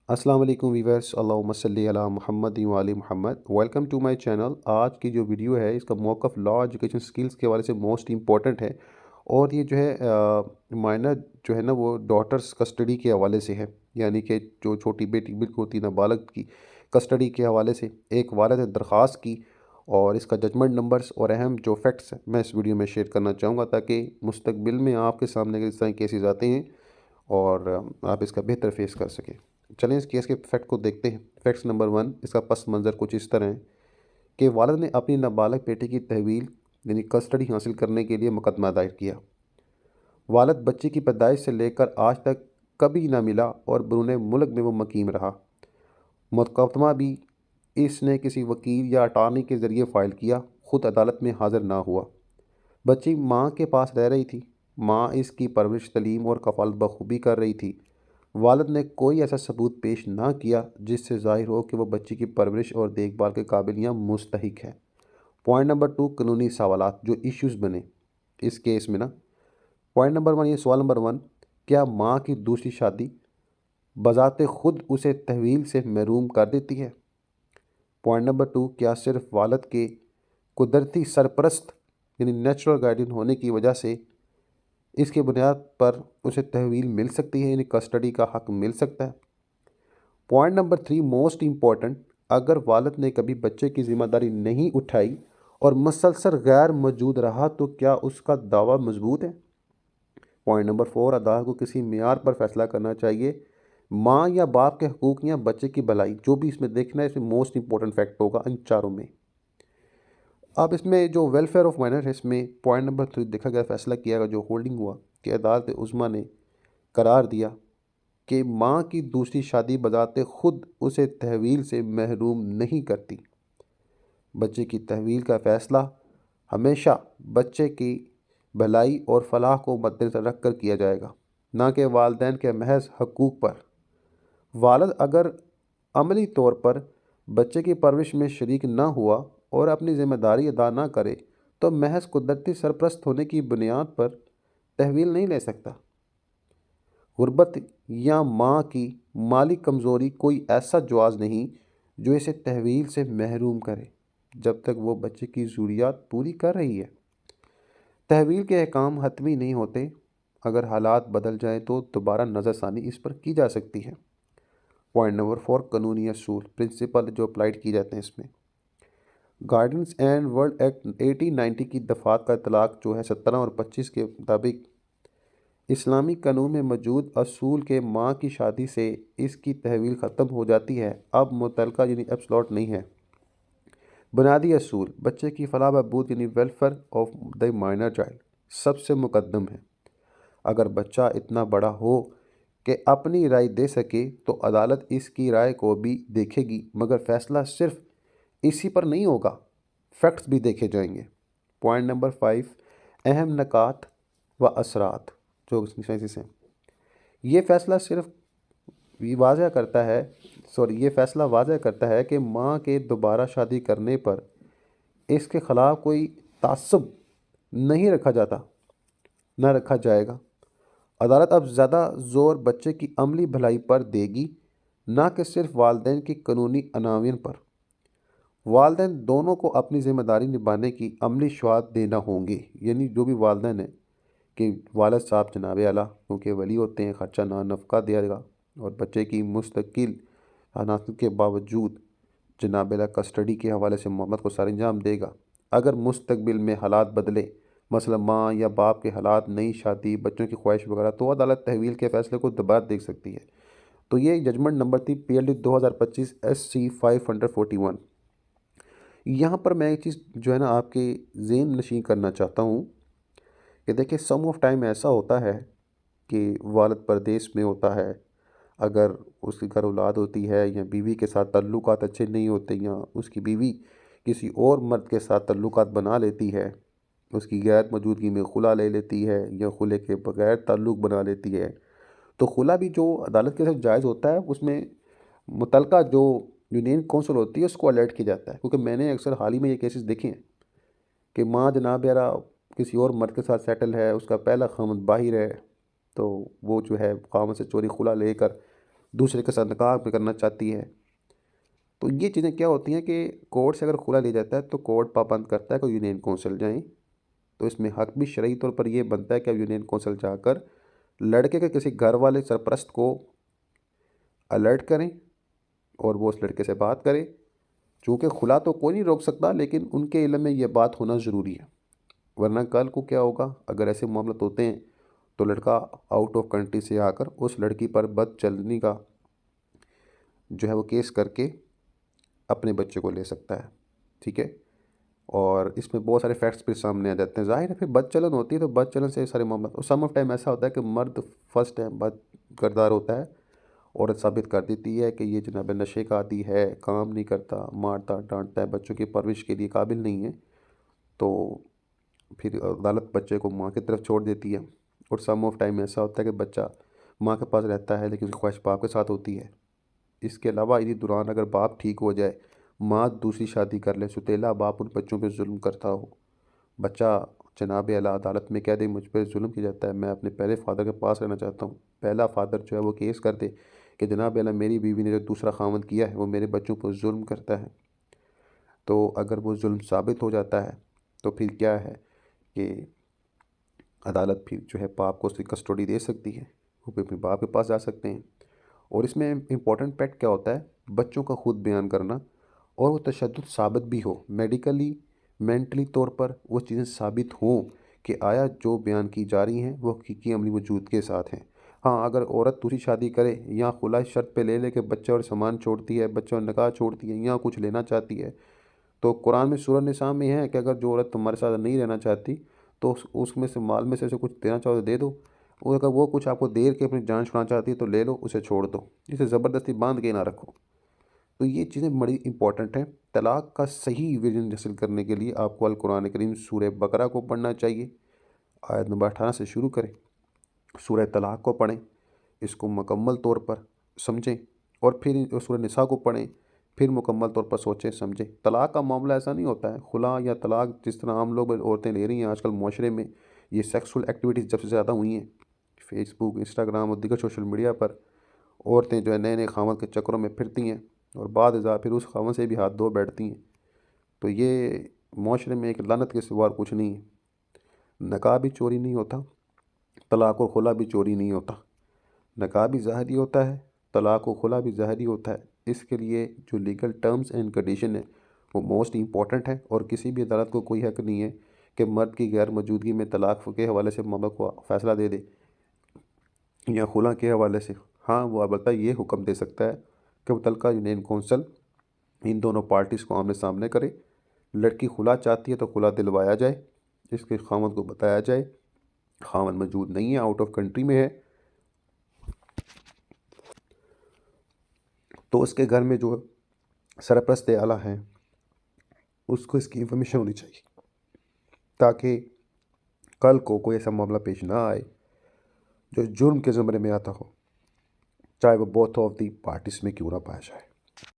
अस्सलाम वालेकुम वीवर्स, अल्लाहुम्मा सल्ली अला मुहम्मद व आलि मुहम्मद। Welcome to my channel. आज की जो वीडियो है इसका मौक़िफ़ लॉ एजुकेशन स्किल्स के हवाले से मोस्ट इंपॉर्टेंट है। और ये जो है माइनर जो है ना वो डॉटर्स कस्टडी के हवाले से है, यानी कि जो छोटी बेटी बिल्कुल होती नाबालग की कस्टडी के हवाले से एक वालिद ने दरख्वास्त की। और इसका जजमेंट नंबर्स और अहम जो फैक्ट्स मैं इस वीडियो में शेयर करना चाहूँगा ताकि मुस्तकबिल में आपके सामने इस तरह केसेस आते हैं और आप इसका बेहतर फेस कर सकें। चलें इस केस के फैक्ट को देखते हैं। फैक्ट्स नंबर 1, इसका पस मंज़र कुछ इस तरह है कि वालिद ने अपनी नाबालग बेटी की तहवील यानी कस्टडी हासिल करने के लिए मुकदमा दायर किया। वालिद बच्ची की पैदाइश से लेकर आज तक कभी ना मिला और बैरून मुल्क में वो मकीम रहा। मुकदमा भी इसने किसी वकील या अटारनी के ज़रिए फ़ाइल किया, ख़ुद अदालत में हाज़िर ना हुआ। बच्ची माँ के पास रह रही थी। माँ इसकी परवरिश, तलीम और कफ़ालत बखूबी कर रही थी। वालिद ने कोई ऐसा सबूत पेश ना किया जिससे ज़ाहिर हो कि वह बच्ची की परवरिश और देखभाल के काबिल या मुस्तहिक है। पॉइंट नंबर 2, कानूनी सवालात जो इश्यूज़ बने इस केस में ना। पॉइंट नंबर 1, ये सवाल नंबर 1, क्या माँ की दूसरी शादी बज़ाते ख़ुद उसे तहवील से महरूम कर देती है? पॉइंट नंबर 2, क्या सिर्फ वालिद के कुदरती सरपरस्त यानी नेचुरल गार्डियन होने की वजह से इसकी बुनियाद पर उसे तहवील मिल सकती है, यानी कस्टडी का हक़ मिल सकता है? पॉइंट नंबर 3, मोस्ट इम्पॉर्टेंट, अगर वालिद ने कभी बच्चे की ज़िम्मेदारी नहीं उठाई और मुसलसल गैर मौजूद रहा तो क्या उसका दावा मजबूत है? पॉइंट नंबर 4, अदालत को किसी मेयार पर फैसला करना चाहिए, माँ या बाप के हकूक़ या बच्चे की भलाई, जो भी इसमें देखना है, इसमें मोस्ट इंपॉर्टेंट फैक्ट होगा इन चारों में। अब इसमें जो वेलफेयर ऑफ माइनर है, इसमें पॉइंट नंबर 3 देखा गया, फैसला किया गया, जो होल्डिंग हुआ कि अदालत उज़्मा ने करार दिया कि माँ की दूसरी शादी बज़ाते ख़ुद उसे तहवील से महरूम नहीं करती। बच्चे की तहवील का फ़ैसला हमेशा बच्चे की भलाई और फलाह को मद्देनज़र रख कर किया जाएगा, ना कि वालिदैन के महज हकूक़ पर। वालिद अगर अमली तौर पर बच्चे की परवरिश में शरीक ना हुआ और अपनी ज़िम्मेदारी अदा ना करे तो महज कुदरती सरपरस्त होने की बुनियाद पर तहवील नहीं ले सकता। गुर्बत या माँ की माली कमज़ोरी कोई ऐसा जवाज़ नहीं जो इसे तहवील से महरूम करे जब तक वो बच्चे की ज़रूरियात पूरी कर रही है। तहवील के अहकाम हतमी नहीं होते, अगर हालात बदल जाएँ तो दोबारा नज़रसानी इस पर की जा सकती है। पॉइंट नंबर 4, कानूनी असूल प्रिंसिपल जो अप्लाइड की जाते हैं इसमें। गार्डियंस एंड वर्ल्ड एक्ट 1890 की दफ़ात का इतलाक़ जो है 17 और 25 के मुताबिक इस्लामी कानून में मौजूद असूल के माँ की शादी से इसकी तहवील ख़त्म हो जाती है, अब मुतलका यानी एब्सोल्यूट नहीं है। बुनियादी असूल बच्चे की फलाह बहबूद यानी welfare of the minor child सबसे मुकद्दम है। अगर बच्चा इतना बड़ा हो कि अपनी राय दे सके तो अदालत इसकी राय को भी देखेगी, मगर फ़ैसला सिर्फ इसी पर नहीं होगा, फैक्ट्स भी देखे जाएंगे। पॉइंट नंबर 5, अहम नकात व असरात जो हैं। ये फ़ैसला सिर्फ वाज़ह करता है ये फ़ैसला वाज़ह करता है कि माँ के दोबारा शादी करने पर इसके ख़िलाफ़ कोई तासुब नहीं रखा जाता, ना रखा जाएगा। अदालत अब ज़्यादा ज़ोर बच्चे की अमली भलाई पर देगी, ना कि सिर्फ वालिदैन की कानूनी अनावियन पर। वालिदैन दोनों को अपनी ज़िम्मेदारी निभाने की अमली शहादत देना होंगे, यानी जो भी वालिदैन हैं कि वालिद साहब जनाब आला क्योंकि वली होते हैं, ख़र्चा ना नफ़का देगा और बच्चे की मुस्तकिल अनासत के बावजूद जनाब आला कस्टडी के हवाले से मोहम्मद को सर अंजाम देगा। अगर मुस्तकबिल में हालात बदले, मसला माँ या बाप के हालात, नई शादी, बच्चों की ख्वाहिश वगैरह, तो अदालत तहवील के फ़ैसले को दोबारा देख सकती है। तो ये जजमेंट नंबर थी PLD 2025 SC 541। यहाँ पर मैं एक चीज़ जो है ना आपके ज़हन नशीं करना चाहता हूँ कि देखिए सम ऑफ टाइम ऐसा होता है कि वालिद परदेश में होता है, अगर उसके घर औलाद होती है या बीवी के साथ ताल्लुकात अच्छे नहीं होते या उसकी बीवी किसी और मर्द के साथ ताल्लुकात बना लेती है, उसकी गैर मौजूदगी में खुला ले लेती है या खुले के बगैर ताल्लुक़ बना लेती है, तो खुला भी जो अदालत के साथ जायज़ होता है उसमें मुतलका जो यूनियन कौंसिल होती है उसको अलर्ट किया जाता है। क्योंकि मैंने अक्सर हाल ही में ये केसेस देखे हैं कि माँ जनाब यारा किसी और मर्द के साथ सेटल है, उसका पहला ख़ामद बाहिर है, तो वो जो है ख़ामद से चोरी खुला लेकर दूसरे के साथ निकाह भी करना चाहती है। तो ये चीज़ें क्या होती हैं कि कोर्ट से अगर खुला ले जाता है तो कोर्ट पाबंद करता है कि यूनियन कौंसिल जाएं। तो इसमें हक भी शरई तौर पर ये बनता है कि अब यूनियन कौंसिल जाकर लड़के के किसी घर वाले सरपरस्त को अलर्ट करें और वो उस लड़के से बात करे। चूँकि खुला तो कोई नहीं रोक सकता, लेकिन उनके इल्म में ये बात होना ज़रूरी है, वरना कल को क्या होगा अगर ऐसे मामले होते हैं तो लड़का आउट ऑफ कंट्री से आकर उस लड़की पर बदचलनी का जो है वो केस करके अपने बच्चे को ले सकता है। ठीक है, और इसमें बहुत सारे फैक्ट्स फिर सामने आ जाते हैं। ज़ाहिर है फिर बदचलन होती है तो बदचलन से सारे मामला, और सम ऑफ टाइम ऐसा होता है कि मर्द फर्स्ट टाइम बद किरदार होता है, औरत साबित कर देती है कि ये जनाब नशे का आदी है, काम नहीं करता, मारता डांटता है, बच्चों की परवरिश के लिए काबिल नहीं है। तो फिर अदालत बच्चे को माँ की तरफ छोड़ देती है। और सम ऑफ टाइम ऐसा होता है कि बच्चा माँ के पास रहता है लेकिन उसकी ख्वाहिश बाप के साथ होती है। इसके अलावा इसी दौरान अगर बाप ठीक हो जाए, माँ दूसरी शादी कर ले, सुतेला बाप उन बच्चों पे जुल्म करता हो, बच्चा जनाब आला अदालत में कह दे मुझ पर जुल्म किया जाता है, मैं अपने पहले फ़ादर के पास रहना चाहता हूँ, पहला फ़ादर जो है वो केस कर दे कि जनाब आला मेरी बीवी ने जो दूसरा खामद किया है वो मेरे बच्चों पर जुल्म करता है। तो अगर वो जुल्म साबित हो जाता है तो फिर क्या है कि अदालत फिर जो है बाप को उसकी कस्टडी दे सकती है, वो फिर अपने बाप के पास जा सकते हैं। और इसमें इम्पॉर्टेंट फैक्ट क्या होता है, बच्चों का खुद बयान करना, और वो तशद्दुद साबित भी हो, मेडिकली मेंटली तौर पर वो चीज़ें साबित हों कि आया जो बयान की जा रही हैं वो हकीकी अमली वजूद के साथ हैं। हाँ, अगर औरत दूसरी शादी करे या खुला शर्त पे ले ले के बच्चा और सामान छोड़ती है, बच्चा और निकाह छोड़ती है या कुछ लेना चाहती है, तो कुरान में सूरह निसा में है कि अगर जो औरत तुम्हारे साथ नहीं रहना चाहती तो उसमें से माल में से कुछ देना चाहो तो दे दो, और अगर वो कुछ आपको देर के अपनी जान छुड़ाना चाहती है तो ले लो, उसे छोड़ दो, इसे ज़बरदस्ती बांध के ना रखो। तो ये चीज़ें बड़ी इंपॉर्टेंट हैं। तलाक़ का सही विजन हासिल करने के लिए आपको अल कुरान करीम सूरह बकरा को पढ़ना चाहिए, आयत नंबर 18 से शुरू करें, सूरह तलाक़ को पढ़ें, इसको मुकम्मल तौर पर समझें, और फिर सूरह निसा को पढ़ें, फिर मुकम्मल तौर पर सोचें समझें। तलाक़ का मामला ऐसा नहीं होता है, खुला या तलाक़ जिस तरह आम लोग औरतें ले रही हैं आजकल माशरे में, ये सेक्सुअल एक्टिविटीज़ जब से ज़्यादा हुई हैं फेसबुक, इंस्टाग्राम और दीगर सोशल मीडिया पर, औरतें जो है नए नए खामद के चक्करों में फिरती हैं और बाद अज़ा फिर उस खामद से भी हाथ धो बैठती हैं। तो ये माशरे में एक लानत के सिवा और कुछ नहीं है। निकाह भी चोरी नहीं होता, तलाक़ और खुला भी चोरी नहीं होता। निकाह भी ज़ाहिरी होता है, तलाक़ व खुला भी ज़ाहिरी होता है। इसके लिए जो लीगल टर्म्स एंड कंडीशन है वो मोस्ट इंपॉर्टेंट है, और किसी भी अदालत को कोई हक़ नहीं है कि मर्द की गैर मौजूदगी में तलाक़ के हवाले से मामला को फ़ैसला दे दे या खुला के हवाले से। हाँ, वो अलबत्ता ये हुक्म दे सकता है कि मुतल्लिका यूनियन कौंसिल इन दोनों पार्टीज़ को आमने सामने करे, लड़की खुला चाहती है तो खुला दिलवाया जाए, इसके खामद को बताया जाए, खामद मौजूद नहीं है, आउट ऑफ कंट्री में है, तो उसके घर में जो सरपरस्त आला हैं उसको इसकी इंफॉर्मेशन होनी चाहिए, ताकि कल को कोई ऐसा मामला पेश ना आए जो जुर्म के ज़मरे में आता हो, चाहे वो बोथ ऑफ दी पार्टीज़ में क्यों ना पाया जाए।